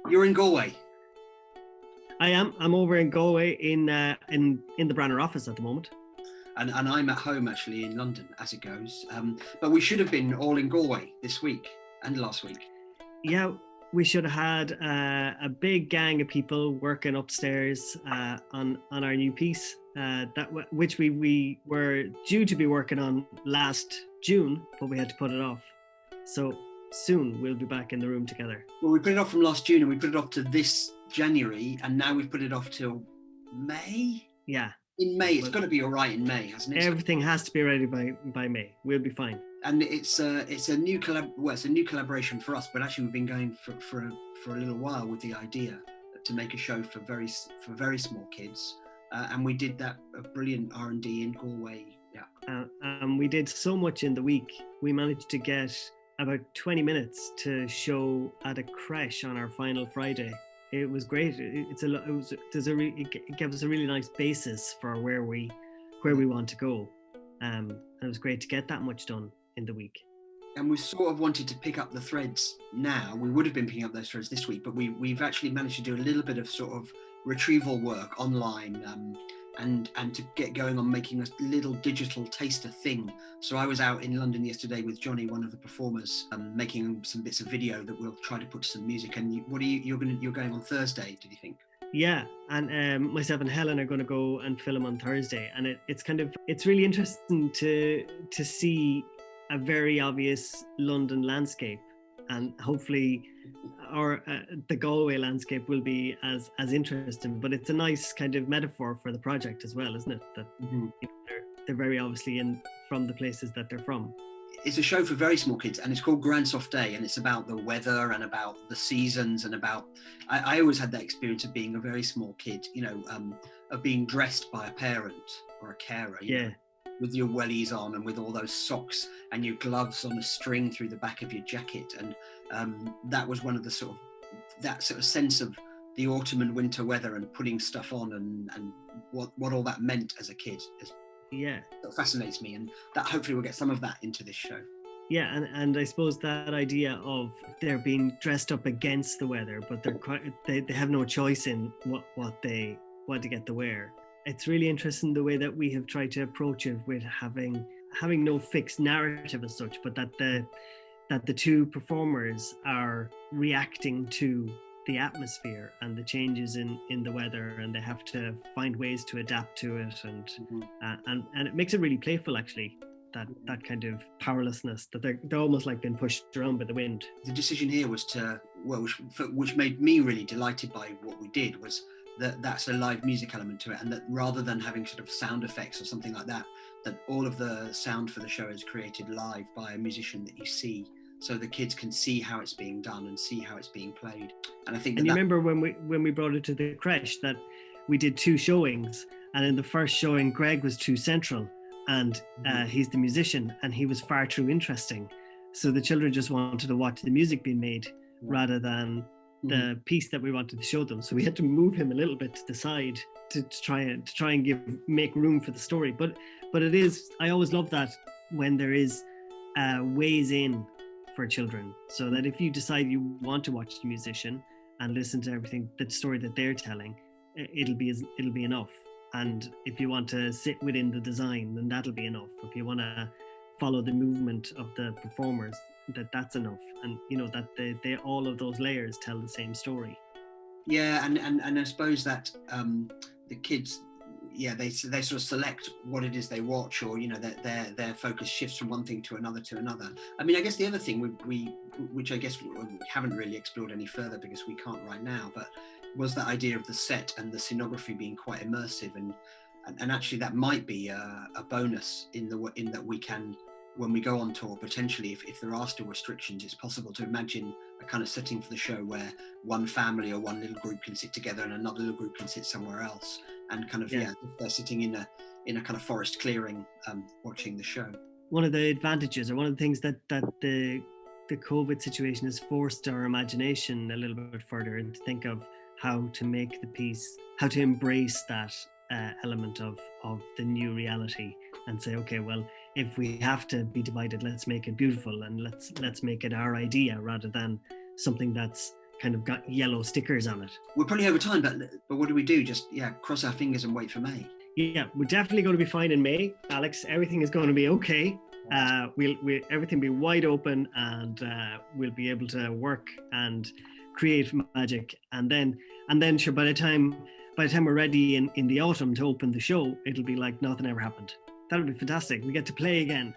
You're in Galway. I am. I'm over in Galway in the Branar office at the moment. And I'm at home actually in London, as it goes. But we should have been all in Galway this week and last week. Yeah, we should have had a big gang of people working upstairs on our new piece, which we were due to be working on last June, but we had to put it off. So soon we'll be back in the room together. Well, we put it off from last June and we put it off to this January, and now we've put it off till May. Yeah. In May, it's got to be all right in May, hasn't it? Everything has to be ready by May. We'll be fine. And it's a new collaboration for us, but actually we've been going for a little while with the idea to make a show for very small kids, and we did that brilliant R&D in Galway. Yeah. We did so much in the week. We managed to get about 20 minutes to show at a creche on our final Friday. It was great. It gave us a really nice basis for where we want to go. And it was great to get that much done in the week. And we sort of wanted to pick up the threads now. We would have been picking up those threads this week, but we've actually managed to do a little bit of sort of retrieval work online, and to get going on making a little digital taster thing. So I was out in London yesterday with Johnny, one of the performers, making some bits of video that we'll try to put to some music. And you're going on Thursday, did you think? Yeah, and myself and Helen are going to go and film on Thursday, and it's really interesting to see a very obvious London landscape, and hopefully the Galway landscape will be as interesting. But it's a nice kind of metaphor for the project as well, isn't it? That they're very obviously from the places that they're from. It's a show for very small kids, and it's called Grand Soft Day, and it's about the weather and about the seasons and about. I always had that experience of being a very small kid, of being dressed by a parent or a carer. You know, with your wellies on and with all those socks and your gloves on a string through the back of your jacket, and that was one of the sort of sense of the autumn and winter weather and putting stuff on and what all that meant as a kid. It fascinates me, and that hopefully we'll get some of that into this show. Yeah, and I suppose that idea of they're being dressed up against the weather, but they have no choice in what they want to get to wear. It's really interesting the way that we have tried to approach it with having no fixed narrative as such, but that the two performers are reacting to the atmosphere and the changes in the weather, and they have to find ways to adapt to it, and it makes it really playful actually. That kind of powerlessness, that they're almost like being pushed around by the wind. The decision here was which made me really delighted by what we did, was that's a live music element to it, and that rather than having sort of sound effects or something like that all of the sound for the show is created live by a musician that you see, so the kids can see how it's being done and see how it's being played. And I think you remember when we brought it to the creche that we did two showings, and in the first showing Greg was too central, and he's the musician, and he was far too interesting, so the children just wanted to watch the music being made rather than the piece that we wanted to show them. So we had to move him a little bit to the side to try and make room for the story. But it is, I always love that when there is ways in for children, so that if you decide you want to watch the musician and listen to everything, the story that they're telling, it'll be enough. And if you want to sit within the design, then that'll be enough. If you want to follow the movement of the performers, that's enough. And that they all of those layers tell the same story. Yeah, and I suppose that the kids, they sort of select what it is they watch, or their focus shifts from one thing to another. I mean, I guess the other thing which I guess we haven't really explored any further because we can't right now, but was that idea of the set and the scenography being quite immersive, and actually that might be a bonus in that we can, when we go on tour, potentially, if there are still restrictions, it's possible to imagine a kind of setting for the show where one family or one little group can sit together and another little group can sit somewhere else, and kind of they're sitting in a kind of forest clearing watching the show. One of the advantages, or one of the things that the COVID situation has forced our imagination a little bit further, and to think of how to make the piece, how to embrace that element of the new reality, and say, okay, well, if we have to be divided, let's make it beautiful, and let's make it our idea rather than something that's kind of got yellow stickers on it. We're probably over time, but what do we do? Just cross our fingers and wait for May. Yeah, we're definitely going to be fine in May, Alex. Everything is going to be okay. We'll everything be wide open, and we'll be able to work and create magic, and then sure, by the time we're ready in the autumn to open the show, it'll be like nothing ever happened. That'll be fantastic. We get to play again.